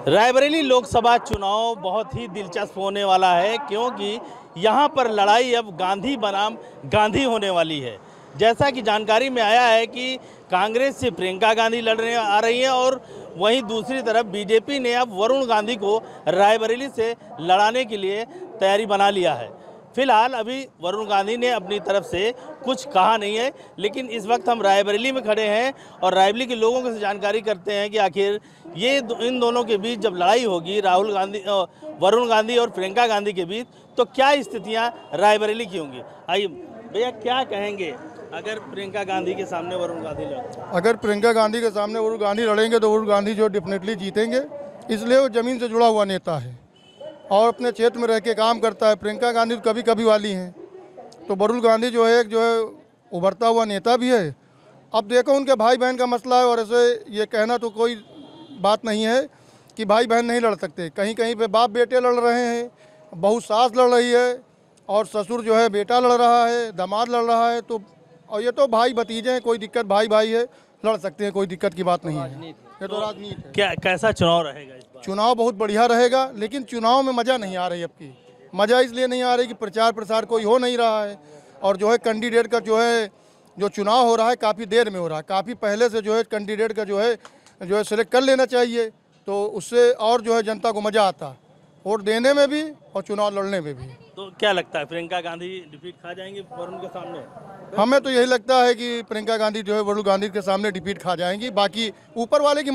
रायबरेली लोकसभा चुनाव बहुत ही दिलचस्प होने वाला है, क्योंकि यहाँ पर लड़ाई अब गांधी बनाम गांधी होने वाली है। जैसा कि जानकारी में आया है कि कांग्रेस से प्रियंका गांधी लड़ने आ रही हैं और वहीं दूसरी तरफ बीजेपी ने अब वरुण गांधी को रायबरेली से लड़ाने के लिए तैयारी बना लिया है। फिलहाल अभी वरुण गांधी ने अपनी तरफ से कुछ कहा नहीं है, लेकिन इस वक्त हम रायबरेली में खड़े हैं और रायबरेली के लोगों से जानकारी करते हैं कि आखिर ये इन दोनों के बीच जब लड़ाई होगी, वरुण गांधी और प्रियंका गांधी के बीच, तो क्या स्थितियां रायबरेली की होंगी। आइए भैया, क्या कहेंगे अगर प्रियंका गांधी के सामने वरुण गांधी लड़े? अगर प्रियंका गांधी के सामने वरुण गांधी लड़ेंगे तो वरुण गांधी जो डेफिनेटली जीतेंगे, इसलिए वो ज़मीन से जुड़ा हुआ नेता है और अपने क्षेत्र में रह के काम करता है। प्रियंका गांधी तो कभी कभी वाली हैं, तो वरुण गांधी जो है उभरता हुआ नेता भी है। अब देखो, उनके भाई बहन का मसला है और ऐसे ये कहना तो कोई बात नहीं है कि भाई बहन नहीं लड़ सकते। कहीं कहीं पे बाप बेटे लड़ रहे हैं, बहू सास लड़ रही है और ससुर जो है बेटा लड़ रहा है, दामाद लड़ रहा है। तो और ये तो भाई भतीजे हैं, कोई दिक्कत, भाई भाई है, लड़ सकते हैं, कोई दिक्कत की बात नहीं है। ये तो राजनीति है। क्या कैसा चुनाव रहेगा इस बार? चुनाव बहुत बढ़िया रहेगा, लेकिन चुनाव में मज़ा नहीं आ रही। अब की मज़ा इसलिए नहीं आ रही कि प्रचार प्रसार कोई हो नहीं रहा है और जो है कैंडिडेट का जो चुनाव हो रहा है काफ़ी देर में हो रहा है। काफ़ी पहले से जो है कैंडिडेट का जो है सिलेक्ट कर लेना चाहिए, तो उससे और जो है जनता को मज़ा आता, वोट देने में भी और चुनाव लड़ने में भी। तो क्या लगता है प्रियंका गांधी डिफीट खा जाएंगी वरुण के सामने? हमें तो यही लगता है कि प्रियंका गांधी जो है वरुण गांधी के सामने डिफीट खा जाएंगी। बाकी ऊपर वाले की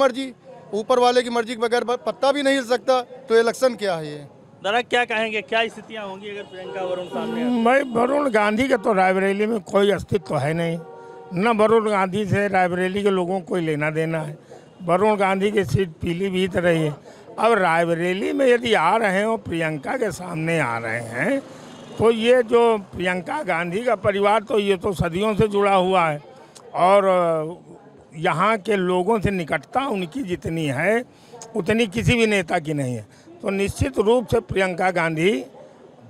मर्जी के बगैर पत्ता भी नहीं हिल सकता, तो इलेक्शन क्या है ये। दादा, क्या कहेंगे, क्या स्थितियां होंगी अगर प्रियंका वरुण सामने आए? भाई, वरुण गांधी का तो रायबरेली में कोई अस्तित्व तो है नहीं। न वरुण गांधी से रायबरेली के लोगों को कोई लेना देना है। वरुण गांधी की सीट पीलीभीत रही है। अब रायबरेली में यदि आ रहे हैं और प्रियंका के सामने आ रहे हैं, तो ये जो प्रियंका गांधी का परिवार तो ये तो सदियों से जुड़ा हुआ है और यहाँ के लोगों से निकटता उनकी जितनी है उतनी किसी भी नेता की नहीं है। तो निश्चित रूप से प्रियंका गांधी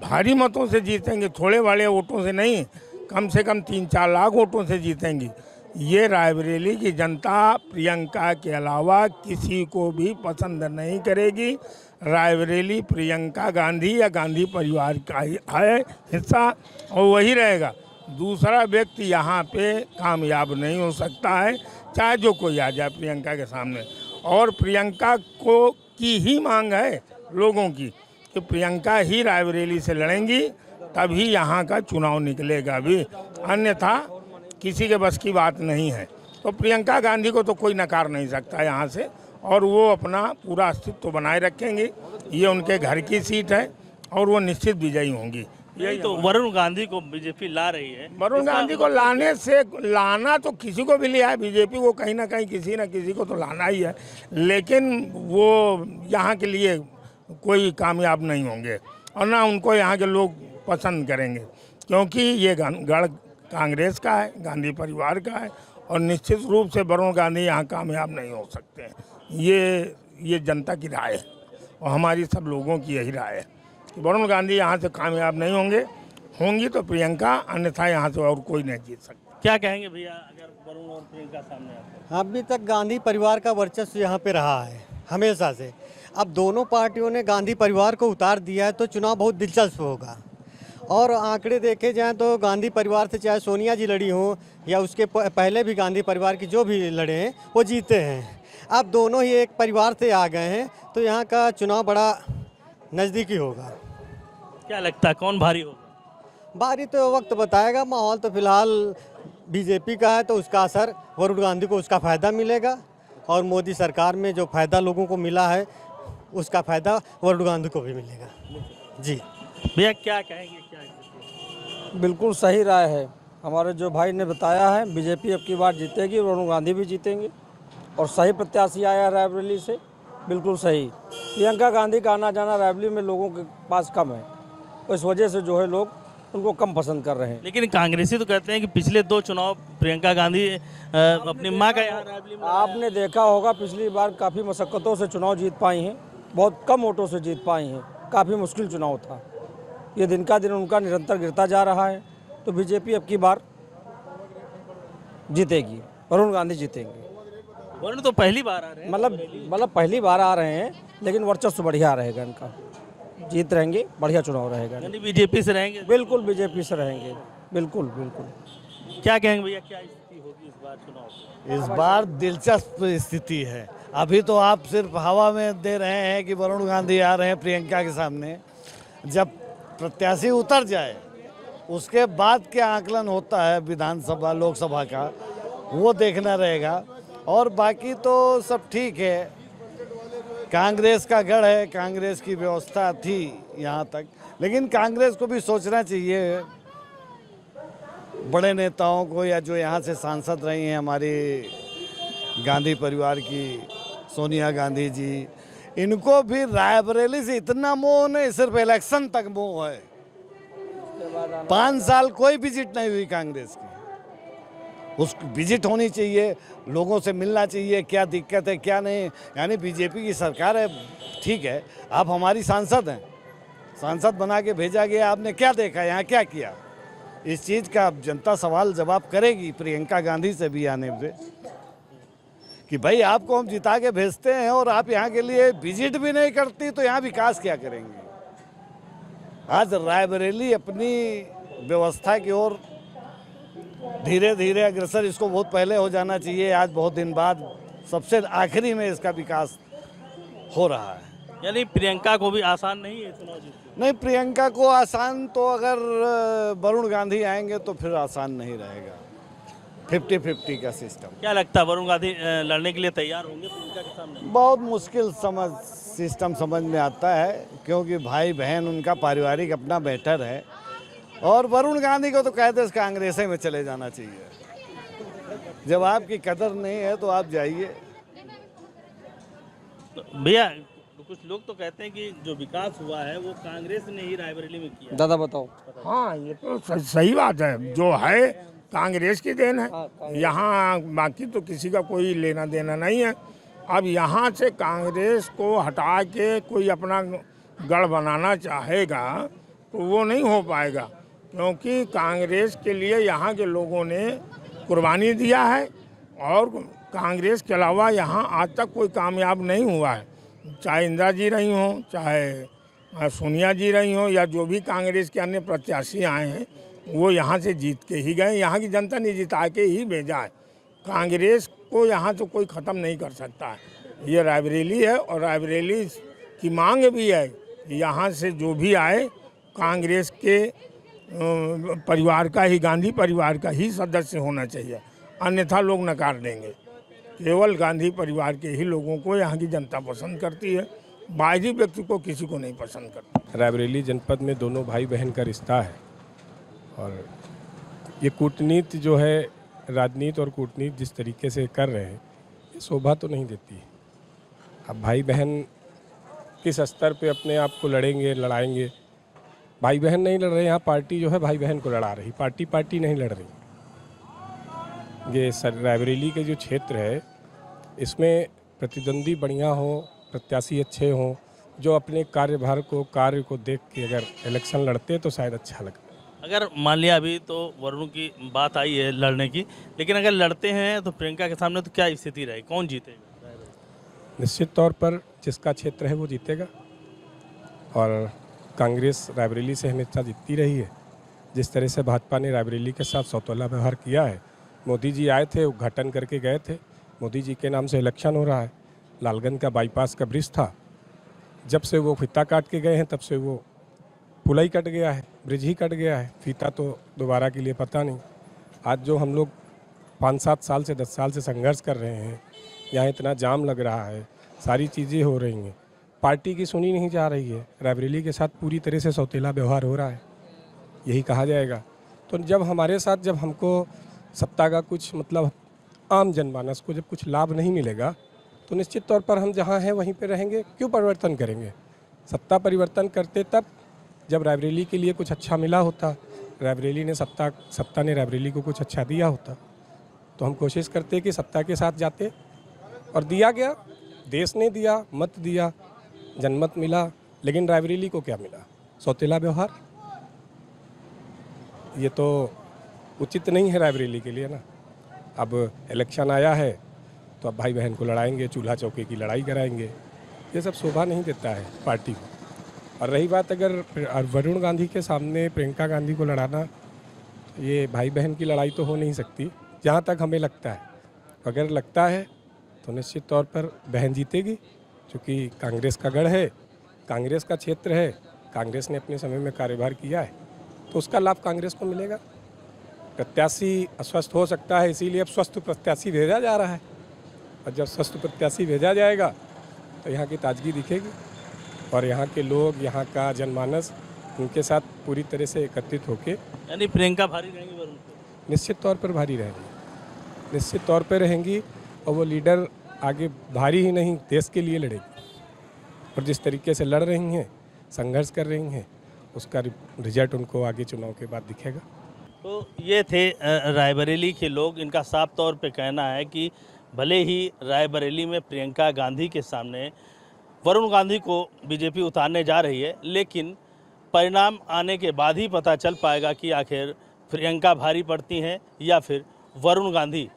भारी मतों से जीतेंगे, थोड़े वाले वोटों से नहीं, कम से कम 3-4 लाख वोटों से जीतेंगी। ये रायबरेली की जनता प्रियंका के अलावा किसी को भी पसंद नहीं करेगी। रायबरेली प्रियंका गांधी या गांधी परिवार का ही है हिस्सा और वही रहेगा। दूसरा व्यक्ति यहाँ पे कामयाब नहीं हो सकता है, चाहे जो कोई आ जाए प्रियंका के सामने। और प्रियंका को की ही मांग है लोगों की कि प्रियंका ही रायबरेली से लड़ेंगी, तभी यहाँ का चुनाव निकलेगा भी, अन्यथा किसी के बस की बात नहीं है। तो प्रियंका गांधी को तो कोई नकार नहीं सकता यहाँ से और वो अपना पूरा अस्तित्व बनाए रखेंगे। ये उनके घर की सीट है और वो निश्चित विजयी होंगी। यही तो वरुण गांधी को बीजेपी ला रही है। वरुण गांधी को लाना तो किसी को भी लिया है, बीजेपी को कहीं ना कहीं किसी न किसी को तो लाना ही है, लेकिन वो यहाँ के लिए कोई कामयाब नहीं होंगे और ना उनको यहाँ के लोग पसंद करेंगे, क्योंकि ये गढ़ कांग्रेस का है, गांधी परिवार का है और निश्चित रूप से वरुण गांधी यहाँ कामयाब नहीं हो सकते हैं। ये जनता की राय है और हमारी सब लोगों की यही राय है कि वरुण गांधी यहाँ से कामयाब नहीं होंगी तो प्रियंका, अन्यथा यहाँ से और कोई नहीं जीत सकता। क्या कहेंगे भैया अगर वरुण और प्रियंका सामने आते हैं? अभी तक गांधी परिवार का वर्चस्व यहाँ पे रहा है हमेशा से। अब दोनों पार्टियों ने गांधी परिवार को उतार दिया है, तो चुनाव बहुत दिलचस्प होगा। और आंकड़े देखे जाएं तो गांधी परिवार से चाहे सोनिया जी लड़ी हों या उसके पहले भी गांधी परिवार की जो भी लड़े हैं वो जीते हैं। अब दोनों ही एक परिवार से आ गए हैं, तो यहाँ का चुनाव बड़ा नज़दीकी होगा। क्या लगता है कौन भारी होगा? बारी तो वक्त बताएगा। माहौल तो फिलहाल बीजेपी का है, तो उसका असर वरुण गांधी को उसका फ़ायदा मिलेगा और मोदी सरकार में जो फ़ायदा लोगों को मिला है उसका फ़ायदा वरुण गांधी को भी मिलेगा। जी भैया, क्या कहेंगे, क्या बिल्कुल सही राय है। हमारे जो भाई ने बताया है, बीजेपी अब की बार जीतेगी, वरुण गांधी भी जीतेंगे और सही प्रत्याशी आया रायबरेली से, बिल्कुल सही। प्रियंका गांधी का आना जाना रायबरेली में लोगों के पास कम है, इस वजह से जो है लोग उनको कम पसंद कर रहे हैं। लेकिन कांग्रेसी तो कहते हैं कि पिछले 2 चुनाव प्रियंका गांधी अपनी माँ का यहाँ रायबरेली में आपने देखा होगा पिछली बार काफ़ी मशक्क़तों से चुनाव जीत पाई हैं, बहुत कम वोटों से जीत पाई हैं, काफ़ी मुश्किल चुनाव था। ये दिन का दिन उनका निरंतर गिरता जा रहा है, तो बीजेपी अब की बार जीतेगी, वरुण गांधी जीतेंगे। वरुण तो पहली बार आ रहे हैं। मतलब पहली बार आ रहे हैं, लेकिन वर्चस्व बढ़िया रहेगा इनका, जीत रहेंगे, बढ़िया चुनाव रहेगा। यानी बीजेपी से रहेंगे। बिल्कुल बीजेपी से रहेंगे, बिल्कुल बिल्कुल। क्या कहेंगे भैया, क्या स्थिति होगी इस बार चुनाव? इस बार दिलचस्प स्थिति है। अभी तो आप सिर्फ हवा में दे रहे हैं कि वरुण गांधी आ रहे हैं प्रियंका के सामने। जब प्रत्याशी उतर जाए उसके बाद क्या आकलन होता है विधानसभा लोकसभा का, वो देखना रहेगा। और बाकी तो सब ठीक है। कांग्रेस का गढ़ है, कांग्रेस की व्यवस्था थी यहाँ तक, लेकिन कांग्रेस को भी सोचना चाहिए, बड़े नेताओं को, या जो यहाँ से सांसद रही हैं हमारी गांधी परिवार की सोनिया गांधी जी, इनको भी रायबरेली से इतना मोह नहीं, सिर्फ इलेक्शन तक मोह है। 5 साल कोई विजिट नहीं हुई कांग्रेस की, उस विजिट होनी चाहिए, लोगों से मिलना चाहिए, क्या दिक्कत है क्या नहीं। यानी बीजेपी की सरकार है, ठीक है, आप हमारी सांसद हैं, सांसद बना के भेजा गया, आपने क्या देखा यहाँ, क्या किया? इस चीज़ का जनता सवाल जवाब करेगी प्रियंका गांधी से भी आने से, कि भाई आपको हम जिता के भेजते हैं और आप यहाँ के लिए विजिट भी नहीं करती, तो यहाँ विकास क्या करेंगे? आज रायबरेली अपनी व्यवस्था की ओर धीरे धीरे अग्रसर, इसको बहुत पहले हो जाना चाहिए, आज बहुत दिन बाद सबसे आखिरी में इसका विकास हो रहा है। यानी प्रियंका को भी आसान नहीं है चुनाव जीतना। नहीं, प्रियंका को आसान तो, अगर वरुण गांधी आएंगे तो फिर आसान नहीं रहेगा। 50-50 का सिस्टम। क्या लगता है वरुण गांधी लड़ने के लिए तैयार होंगे प्रियंका के सामने? बहुत मुश्किल सिस्टम समझ में आता है, क्योंकि भाई बहन उनका पारिवारिक अपना बेटर है। और वरुण गांधी को तो कहते कांग्रेस में चले जाना चाहिए। जब आपकी कदर नहीं है तो आप जाइए। भैया कुछ लोग तो कहते हैं कि जो विकास हुआ है वो कांग्रेस ने ही रायबरेली में किया। दादा बताओ। हाँ, ये तो सही बात है, जो है कांग्रेस की देन है। यहाँ बाकी तो किसी का कोई लेना देना नहीं है। अब यहाँ से कांग्रेस को हटा के कोई अपना गढ़ बनाना चाहेगा तो वो नहीं हो पाएगा, क्योंकि कांग्रेस के लिए यहाँ के लोगों ने कुर्बानी दिया है और कांग्रेस के अलावा यहाँ आज तक कोई कामयाब नहीं हुआ है। चाहे इंदिरा जी रही हों, चाहे सोनिया जी रही हों, या जो भी कांग्रेस के अन्य प्रत्याशी आए हैं वो यहाँ से जीत के ही गए। यहाँ की जनता ने जिता के ही भेजा है। कांग्रेस को यहाँ से कोई ख़त्म नहीं कर सकता है। ये रायबरेली है और रायबरेली की मांग भी है कि यहाँ से जो भी आए कांग्रेस के परिवार का ही, गांधी परिवार का ही सदस्य होना चाहिए, अन्यथा लोग नकार देंगे। केवल गांधी परिवार के ही लोगों को यहाँ की जनता पसंद करती है, बाहरी व्यक्ति को किसी को नहीं पसंद करती। रायबरेली जनपद में दोनों भाई बहन का रिश्ता है और ये कूटनीति जो है, राजनीति और कूटनीति जिस तरीके से कर रहे हैं, ये शोभा तो नहीं देती। अब भाई बहन किस स्तर पे अपने आप को लड़ेंगे, लड़ाएंगे? भाई बहन नहीं लड़ रहे, यहाँ पार्टी जो है भाई बहन को लड़ा रही, पार्टी नहीं लड़ रही। ये रायबरेली के जो क्षेत्र है इसमें प्रतिद्वंदी बढ़िया हो, प्रत्याशी अच्छे हों, जो अपने कार्य को देख के अगर इलेक्शन लड़ते तो शायद अच्छा लगता। अगर मान लिया अभी तो वरुण की बात आई है लड़ने की, लेकिन अगर लड़ते हैं तो प्रियंका के सामने तो क्या स्थिति रहे, कौन जीतेगा? निश्चित तौर पर जिसका क्षेत्र है वो जीतेगा और कांग्रेस रायबरेली से हमेशा जीतती रही है। जिस तरह से भाजपा ने रायबरेली के साथ सौतेला व्यवहार किया है, मोदी जी आए थे, उद्घाटन करके गए थे, मोदी जी के नाम से इलेक्शन हो रहा है। लालगंज का बाईपास का ब्रिज था, जब से वो फीता काट के गए हैं तब से वो पुल ही कट गया है, ब्रिज ही कट गया है, फीता तो दोबारा के लिए पता नहीं। आज जो हम लोग 5-7 साल से 10 साल से संघर्ष कर रहे हैं, यहाँ इतना जाम लग रहा है, सारी चीज़ें हो रही हैं, पार्टी की सुनी नहीं जा रही है। रायबरेली के साथ पूरी तरह से सौतेला व्यवहार हो रहा है, यही कहा जाएगा। तो जब हमारे साथ, जब हमको सत्ता का कुछ मतलब आम जनमानस को जब कुछ लाभ नहीं मिलेगा तो निश्चित तौर पर हम जहाँ हैं वहीं पे रहेंगे। क्यों परिवर्तन करेंगे? सत्ता परिवर्तन करते तब जब रायबरेली के लिए कुछ अच्छा मिला होता, रायबरेली ने सत्ता ने रायबरेली को कुछ अच्छा दिया होता, तो हम कोशिश करते कि सत्ता के साथ जाते, और दिया गया, देश ने दिया, मत दिया, जनमत मिला, लेकिन रायबरेली को क्या मिला? सौतेला व्यवहार। ये तो उचित नहीं है रायबरेली के लिए ना। अब इलेक्शन आया है तो अब भाई बहन को लड़ाएंगे, चूल्हा चौके की लड़ाई कराएंगे, ये सब शोभा नहीं देता है पार्टी को। और रही बात अगर वरुण गांधी के सामने प्रियंका गांधी को लड़ाना, ये भाई बहन की लड़ाई तो हो नहीं सकती, जहाँ तक हमें लगता है। अगर लगता है तो निश्चित तौर पर बहन जीतेगी, क्योंकि कांग्रेस का गढ़ है, कांग्रेस का क्षेत्र है, कांग्रेस ने अपने समय में कार्यभार किया है, तो उसका लाभ कांग्रेस को मिलेगा। प्रत्याशी अस्वस्थ हो सकता है, इसीलिए अब स्वस्थ प्रत्याशी भेजा जा रहा है, और जब स्वस्थ प्रत्याशी भेजा जाएगा तो यहाँ की ताजगी दिखेगी और यहाँ के लोग, यहाँ का जनमानस उनके साथ पूरी तरह से एकत्रित होकर यानी प्रियंका भारी रहेंगी वरुण को। निश्चित तौर पर भारी रहेंगी, निश्चित तौर पर रहेंगी। और वो लीडर आगे भारी ही नहीं, देश के लिए लड़ेगी, और जिस तरीके से लड़ रही हैं, संघर्ष कर रही हैं, उसका रिजल्ट उनको आगे चुनाव के बाद दिखेगा। तो ये थे रायबरेली के लोग। इनका साफ तौर पे कहना है कि भले ही रायबरेली में प्रियंका गांधी के सामने वरुण गांधी को बीजेपी उतारने जा रही है, लेकिन परिणाम आने के बाद ही पता चल पाएगा कि आखिर प्रियंका भारी पड़ती हैं या फिर वरुण गांधी